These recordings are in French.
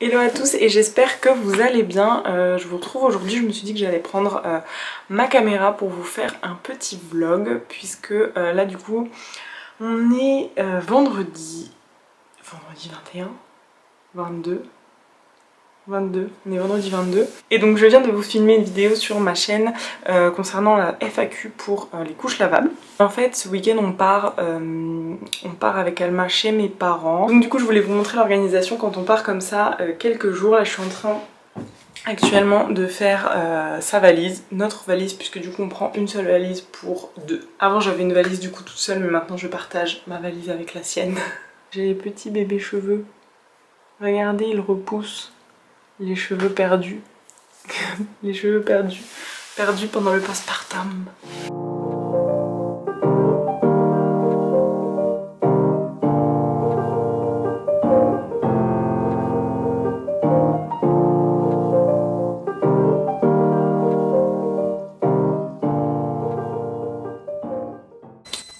Hello à tous et j'espère que vous allez bien. Je vous retrouve aujourd'hui, je me suis dit que j'allais prendre ma caméra pour vous faire un petit vlog puisque là du coup on est vendredi 21, 22, on est vendredi 22 et donc je viens de vous filmer une vidéo sur ma chaîne concernant la FAQ pour les couches lavables. En fait ce week-end on part avec Alma chez mes parents, donc du coup je voulais vous montrer l'organisation quand on part comme ça quelques jours. Là je suis en train actuellement de faire sa valise, notre valise, puisque du coup on prend une seule valise pour deux. Avant j'avais une valise du coup toute seule, mais maintenant je partage ma valise avec la sienne. J'ai les petits bébés cheveux, regardez ils repoussent. Les cheveux perdus. Les cheveux perdus. Perdus pendant le postpartum.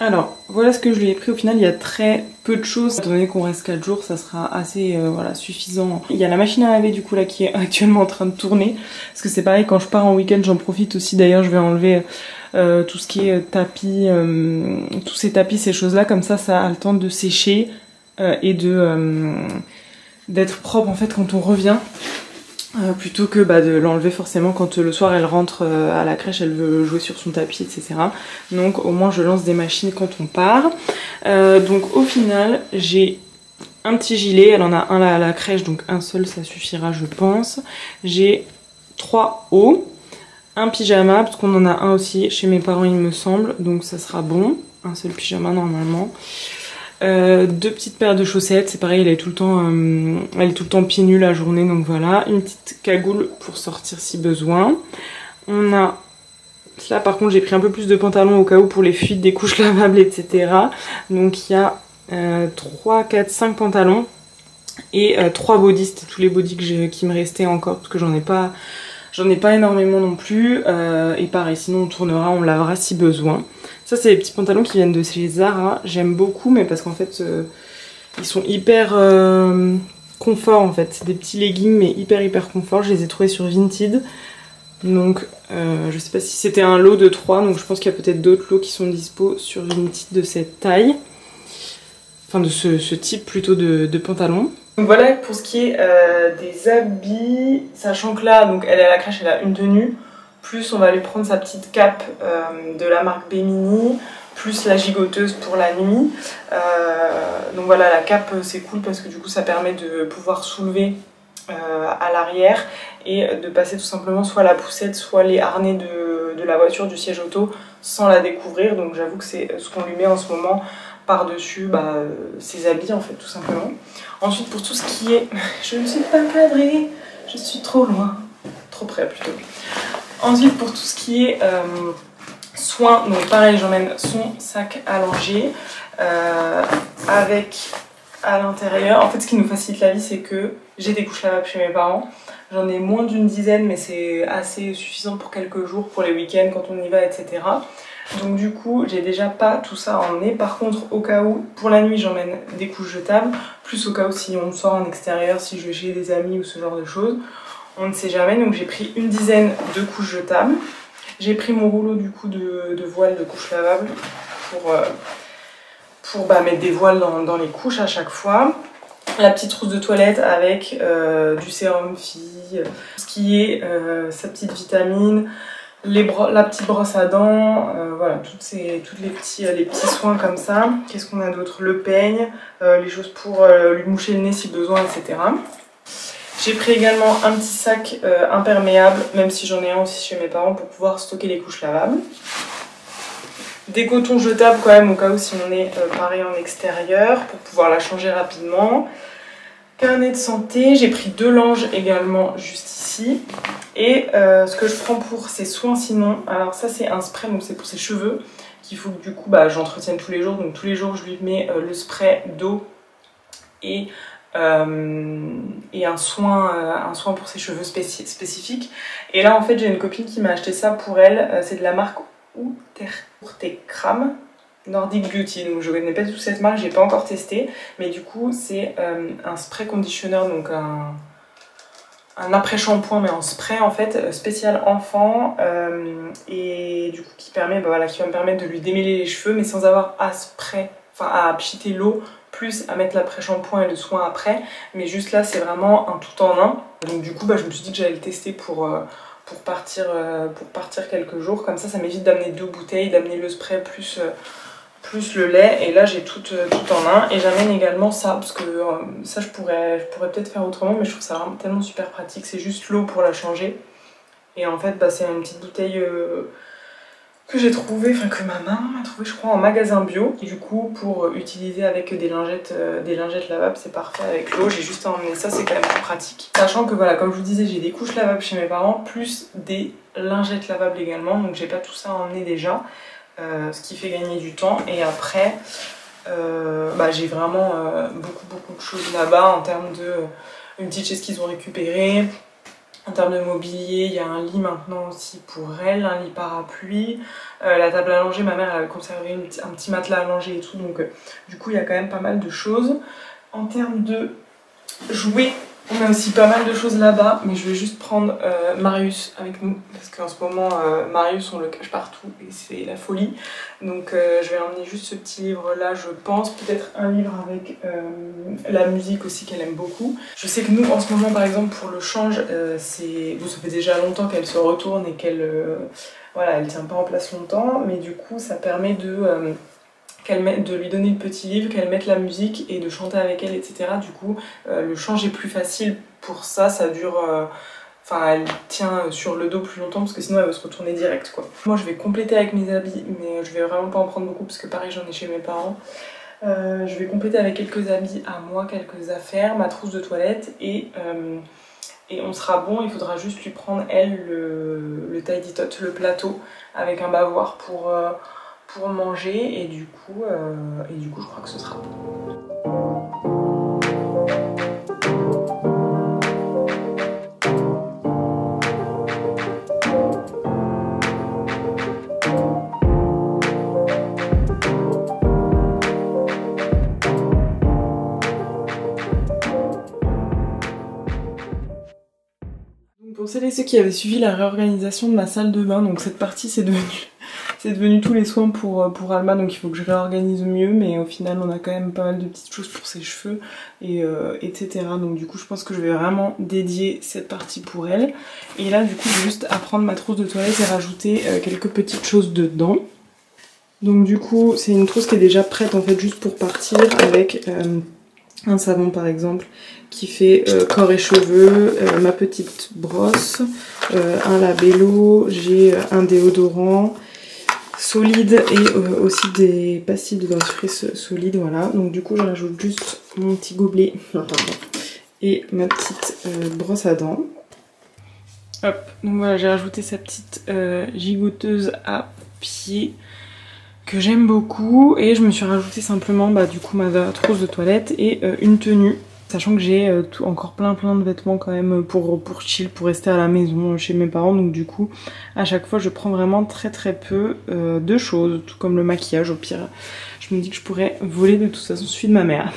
Alors, voilà ce que je lui ai pris. Au final, il y a très peu de choses. Étant donné qu'on reste 4 jours, ça sera assez voilà, suffisant. Il y a la machine à laver du coup là qui est actuellement en train de tourner. Parce que c'est pareil, quand je pars en week-end, j'en profite aussi. D'ailleurs, je vais enlever tout ce qui est tapis, tous ces tapis, ces choses-là. Comme ça a le temps de sécher et d'être propre en fait quand on revient. Plutôt que de l'enlever forcément quand le soir elle rentre à la crèche, elle veut jouer sur son tapis, etc. Donc au moins je lance des machines quand on part. Donc au final j'ai un petit gilet, elle en a un là à la crèche, donc un seul ça suffira je pense. J'ai 3 hauts, un pyjama, parce qu'on en a un aussi chez mes parents il me semble, donc ça sera bon, un seul pyjama normalement. 2 petites paires de chaussettes, c'est pareil, elle est tout le temps pieds nus la journée, donc voilà. Une petite cagoule pour sortir si besoin. On a, là par contre j'ai pris un peu plus de pantalons au cas où pour les fuites des couches lavables, etc. Donc il y a 3, 4, 5 pantalons et 3 bodys, c'était tous les bodys qui me restaient encore, parce que j'en ai pas énormément non plus. Et pareil, sinon on tournera, on lavera si besoin. Ça c'est les petits pantalons qui viennent de chez Zara, j'aime beaucoup, mais parce qu'en fait ils sont hyper confort en fait. C'est des petits leggings mais hyper confort, je les ai trouvés sur Vinted. Donc je sais pas si c'était un lot de 3, donc je pense qu'il y a peut-être d'autres lots qui sont dispo sur Vinted de cette taille. Enfin de ce type plutôt de pantalon. Donc voilà pour ce qui est des habits, sachant que là donc elle est à la crèche, elle a une tenue, plus on va lui prendre sa petite cape de la marque Bemini, plus la gigoteuse pour la nuit. Donc voilà, la cape c'est cool parce que du coup ça permet de pouvoir soulever à l'arrière et de passer tout simplement soit la poussette soit les harnais de la voiture, du siège auto, sans la découvrir. Donc j'avoue que c'est ce qu'on lui met en ce moment par-dessus ses habits en fait tout simplement. Ensuite pour tout ce qui est... Je ne suis pas cadrée, je suis trop loin, trop près plutôt. Ensuite pour tout ce qui est soins, donc pareil j'emmène son sac à langer avec à l'intérieur. En fait ce qui nous facilite la vie c'est que j'ai des couches lavables chez mes parents. J'en ai moins d'une dizaine mais c'est assez suffisant pour quelques jours, pour les week-ends quand on y va, etc. Donc du coup j'ai déjà pas tout ça à emmener. Par contre au cas où pour la nuit j'emmène des couches jetables, plus au cas où si on sort en extérieur, si je vais chez des amis ou ce genre de choses, on ne sait jamais. Donc j'ai pris une dizaine de couches jetables. J'ai pris mon rouleau du coup de voile de couches lavables pour mettre des voiles dans les couches à chaque fois. La petite trousse de toilette avec du sérum fille, ce qui est sa petite vitamine, la petite brosse à dents, voilà, tous les petits soins comme ça. Qu'est-ce qu'on a d'autre? Le peigne, les choses pour lui moucher le nez si besoin, etc. J'ai pris également un petit sac imperméable, même si j'en ai un aussi chez mes parents, pour pouvoir stocker les couches lavables. Des cotons jetables quand même au cas où si on est pareil en extérieur, pour pouvoir la changer rapidement. Carnet de santé, j'ai pris 2 langes également juste ici. Et ce que je prends pour ses soins sinon, alors ça c'est un spray, donc c'est pour ses cheveux, qu'il faut que du coup j'entretienne tous les jours. Donc tous les jours je lui mets le spray d'eau et un soin pour ses cheveux spécifiques. Et là en fait j'ai une copine qui m'a acheté ça pour elle, c'est de la marque Urtekram Nordic Beauty, donc je connais pas du tout cette marque, j'ai pas encore testé, mais du coup c'est un spray conditionneur, donc un après-shampoing mais en spray en fait, spécial enfant, et du coup qui permet, bah, voilà, qui va me permettre de lui démêler les cheveux mais sans avoir à spray, enfin à pchiter l'eau plus à mettre l'après-shampoing et le soin après, mais juste là c'est vraiment un tout en un. Donc du coup bah, je me suis dit que j'allais le tester pour partir quelques jours, comme ça m'évite d'amener 2 bouteilles, d'amener le spray plus le lait, et là j'ai tout en un. Et j'amène également ça, parce que ça je pourrais peut-être faire autrement, mais je trouve ça vraiment tellement super pratique. C'est juste l'eau pour la changer, et en fait bah, c'est une petite bouteille que j'ai trouvé, enfin que ma maman m'a trouvé je crois en magasin bio, et du coup pour utiliser avec des lingettes lavables c'est parfait avec l'eau. J'ai juste à emmener ça, c'est quand même plus pratique, sachant que voilà, comme je vous disais, j'ai des couches lavables chez mes parents plus des lingettes lavables également, donc j'ai pas tout ça à emmener déjà, ce qui fait gagner du temps. Et après bah, j'ai vraiment beaucoup de choses là-bas en termes de une petite chaise qu'ils ont récupérée. En termes de mobilier, il y a un lit maintenant aussi pour elle, un lit parapluie. La table à langer, ma mère elle avait conservé un petit matelas à langer et tout, donc du coup il y a quand même pas mal de choses. En termes de jouets, on a aussi pas mal de choses là-bas, mais je vais juste prendre Marius avec nous, parce qu'en ce moment Marius on le cache partout et c'est la folie. Donc je vais emmener juste ce petit livre là, je pense, peut-être un livre avec la musique aussi qu'elle aime beaucoup. Je sais que nous en ce moment par exemple pour le change, ça fait déjà longtemps qu'elle se retourne et qu'elle voilà, elle tient pas en place longtemps, mais du coup ça permet de lui donner le petit livre, qu'elle mette la musique et de chanter avec elle, etc. Du coup, le change est plus facile pour ça, ça dure... Enfin, elle tient sur le dos plus longtemps parce que sinon elle va se retourner direct, quoi. Moi, je vais compléter avec mes habits, mais je vais vraiment pas en prendre beaucoup parce que pareil, j'en ai chez mes parents. Je vais compléter avec quelques habits à moi, quelques affaires, ma trousse de toilette et on sera bon. Il faudra juste lui prendre, elle, le tidy tot, le plateau avec un bavoir pour manger, et du coup je crois que ce sera bon. Donc pour celles et ceux qui avaient suivi la réorganisation de ma salle de bain, donc cette partie c'est devenu tous les soins pour Alma, donc il faut que je réorganise mieux, mais au final on a quand même pas mal de petites choses pour ses cheveux, et etc. Donc du coup je pense que je vais vraiment dédier cette partie pour elle. Et là du coup j'ai juste à prendre ma trousse de toilette et rajouter quelques petites choses dedans. Donc du coup c'est une trousse qui est déjà prête en fait juste pour partir, avec un savon par exemple qui fait corps et cheveux, ma petite brosse, un labello, j'ai un déodorant solide et aussi des pastilles de dentifrice solide, voilà. Donc du coup je rajoute juste mon petit gobelet et ma petite brosse à dents. Hop, donc voilà, j'ai rajouté sa petite gigoteuse à pied que j'aime beaucoup, et je me suis rajouté simplement bah, du coup ma trousse de toilette et une tenue, sachant que j'ai encore plein de vêtements quand même pour chill, pour rester à la maison chez mes parents. Donc du coup à chaque fois je prends vraiment très peu de choses, tout comme le maquillage. Au pire je me dis que je pourrais voler, de toute façon je suis de ma mère.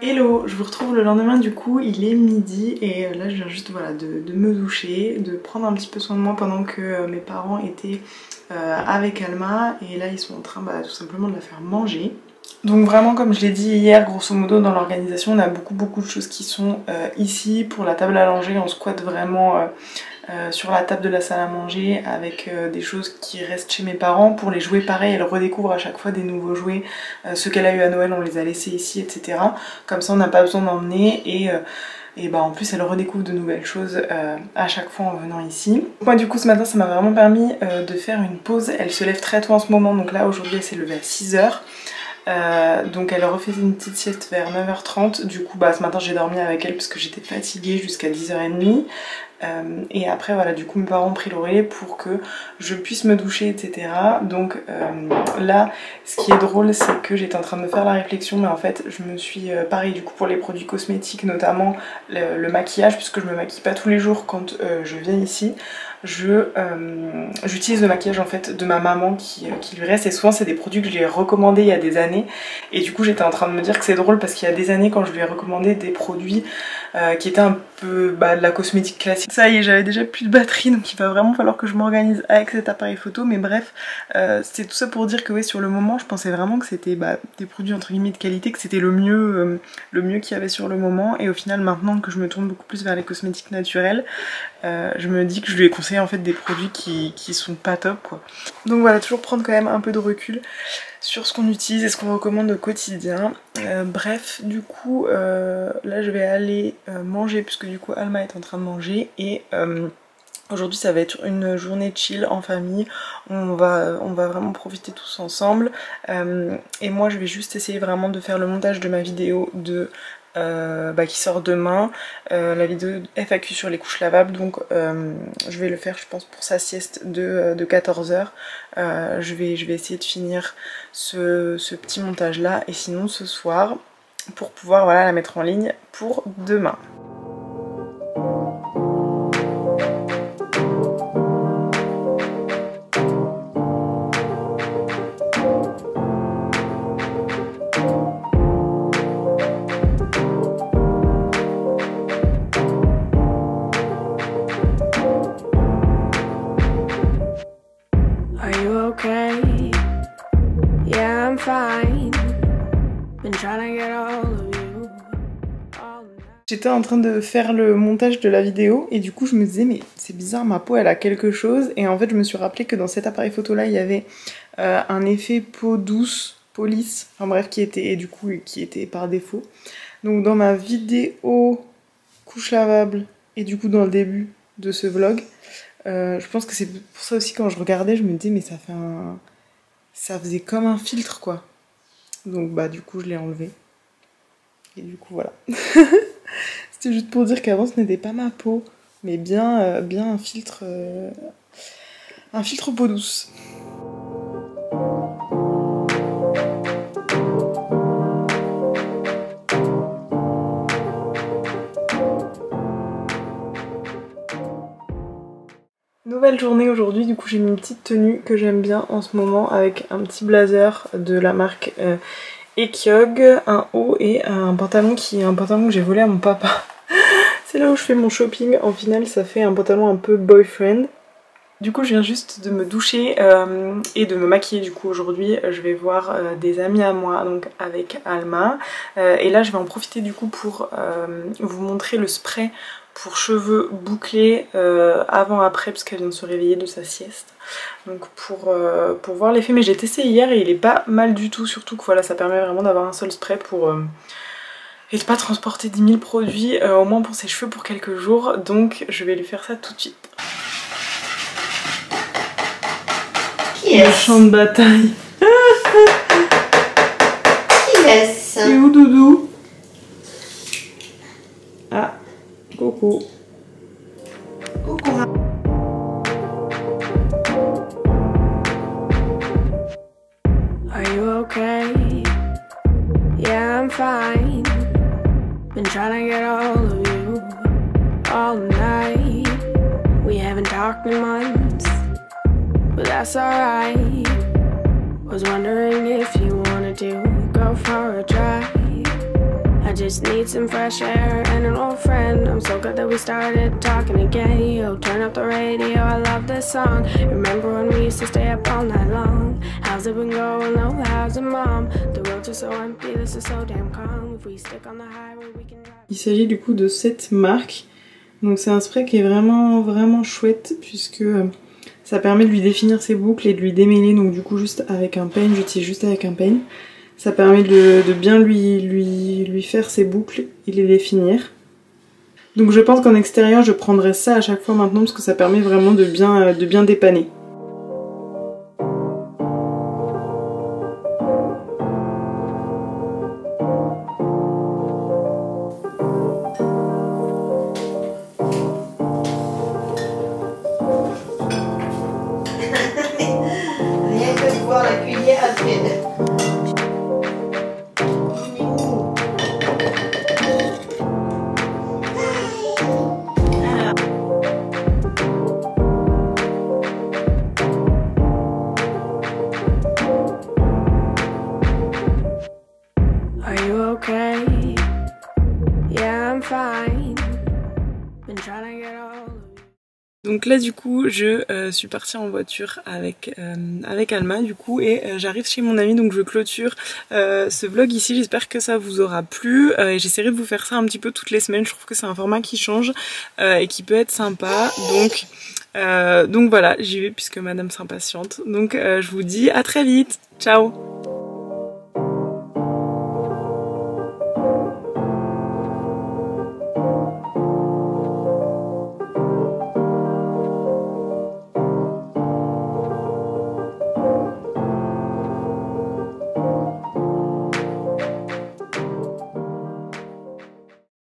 Hello, je vous retrouve le lendemain. Du coup il est midi et là je viens juste voilà, de me doucher, de prendre un petit peu soin de moi pendant que mes parents étaient avec Alma, et là ils sont en train tout simplement de la faire manger. Donc vraiment, comme je l'ai dit hier, grosso modo dans l'organisation on a beaucoup de choses qui sont ici. Pour la table à langer, on squatte vraiment sur la table de la salle à manger avec des choses qui restent chez mes parents. Pour les jouets, pareil, elle redécouvre à chaque fois des nouveaux jouets. Ceux qu'elle a eu à Noël, on les a laissés ici, etc. Comme ça on n'a pas besoin d'emmener, et bah en plus elle redécouvre de nouvelles choses à chaque fois en venant ici. Moi du coup ce matin ça m'a vraiment permis de faire une pause. Elle se lève très tôt en ce moment, donc là aujourd'hui elle s'est levée à 6 h. Donc elle refaisait une petite sieste vers 9 h 30. Du coup ce matin j'ai dormi avec elle parce que j'étais fatiguée jusqu'à 10 h 30. Et après voilà, du coup mes parents ont pris le relais pour que je puisse me doucher, etc. Donc là, ce qui est drôle, c'est que j'étais en train de me faire la réflexion, mais en fait je me suis, pareil du coup pour les produits cosmétiques, notamment le maquillage, puisque je me maquille pas tous les jours quand je viens ici, j'utilise le maquillage en fait de ma maman qui lui reste, et souvent c'est des produits que je lui ai recommandés il y a des années, et du coup j'étais en train de me dire que c'est drôle parce qu'il y a des années quand je lui ai recommandé des produits qui étaient un peu de la cosmétique classique, ça y est, j'avais déjà plus de batterie, donc il va vraiment falloir que je m'organise avec cet appareil photo, mais bref, c'est tout ça pour dire que ouais, sur le moment je pensais vraiment que c'était des produits entre guillemets de qualité, que c'était le mieux qu'il y avait sur le moment, et au final maintenant que je me tourne beaucoup plus vers les cosmétiques naturels, je me dis que je lui ai conseillé en fait des produits qui sont pas top quoi. Donc voilà, toujours prendre quand même un peu de recul sur ce qu'on utilise et ce qu'on recommande au quotidien. Bref, du coup là je vais aller manger, puisque du coup Alma est en train de manger, et aujourd'hui ça va être une journée chill en famille, on va vraiment profiter tous ensemble, et moi je vais juste essayer vraiment de faire le montage de ma vidéo qui sort demain, la vidéo FAQ sur les couches lavables, donc je vais le faire je pense pour sa sieste de 14h. Je vais essayer de finir ce petit montage là, et sinon ce soir pour pouvoir voilà, la mettre en ligne pour demain. J'étais en train de faire le montage de la vidéo et du coup je me disais mais c'est bizarre, ma peau elle a quelque chose, et en fait je me suis rappelé que dans cet appareil photo là il y avait un effet peau douce, peau lisse, enfin bref, qui était par défaut. Donc dans ma vidéo couche lavable et du coup dans le début de ce vlog, je pense que c'est pour ça aussi quand je regardais je me disais mais ça faisait comme un filtre quoi. Donc bah du coup je l'ai enlevé. Et du coup voilà. C'était juste pour dire qu'avant ce n'était pas ma peau, mais bien un filtre peau douce. Nouvelle journée aujourd'hui, du coup j'ai mis une petite tenue que j'aime bien en ce moment avec un petit blazer de la marque Ekyog, un haut et un pantalon qui est un pantalon que j'ai volé à mon papa. C'est là où je fais mon shopping, en final ça fait un pantalon un peu boyfriend. Du coup je viens juste de me doucher et de me maquiller. Du coup aujourd'hui je vais voir des amis à moi, donc avec Alma, et là je vais en profiter du coup pour vous montrer le spray pour cheveux bouclés avant-après, parce qu'elle vient de se réveiller de sa sieste, donc pour voir l'effet. Mais j'ai testé hier et il est pas mal du tout, surtout que voilà, ça permet vraiment d'avoir un seul spray pour et de pas transporter 10 000 produits, au moins pour ses cheveux pour quelques jours. Donc je vais lui faire ça tout de suite. Le champ de bataille. Qui est-ce? Et où Doudou? Ah, coucou. Coucou. Are you okay? Yeah, I'm fine. Been trying to get a hold of you all night. We haven't talked in months, but that's alright. Was wondering if you wanted to go for a drive. I just need some fresh air and an old friend. I'm so glad that we started talking again. Yo, turn up the radio, I love this song. Remember when we used to stay up all night long? How's it been going? Oh, how's it, mom? The roads are so empty, this is so damn calm. If we stick on the highway, we can drive. Il s'agit du coup de cette marque. Donc c'est un spray qui est vraiment chouette, puisque ça permet de lui définir ses boucles et de lui démêler. Donc du coup juste avec un peigne, j'utilise juste avec un peigne. Ça permet de bien lui faire ses boucles et les définir. Donc je pense qu'en extérieur je prendrai ça à chaque fois maintenant, parce que ça permet vraiment de bien dépanner. Donc là du coup je suis partie en voiture avec Alma du coup et j'arrive chez mon amie, donc je clôture ce vlog ici. J'espère que ça vous aura plu et j'essaierai de vous faire ça un petit peu toutes les semaines. Je trouve que c'est un format qui change et qui peut être sympa, donc voilà, j'y vais puisque madame s'impatiente. Donc je vous dis à très vite, ciao.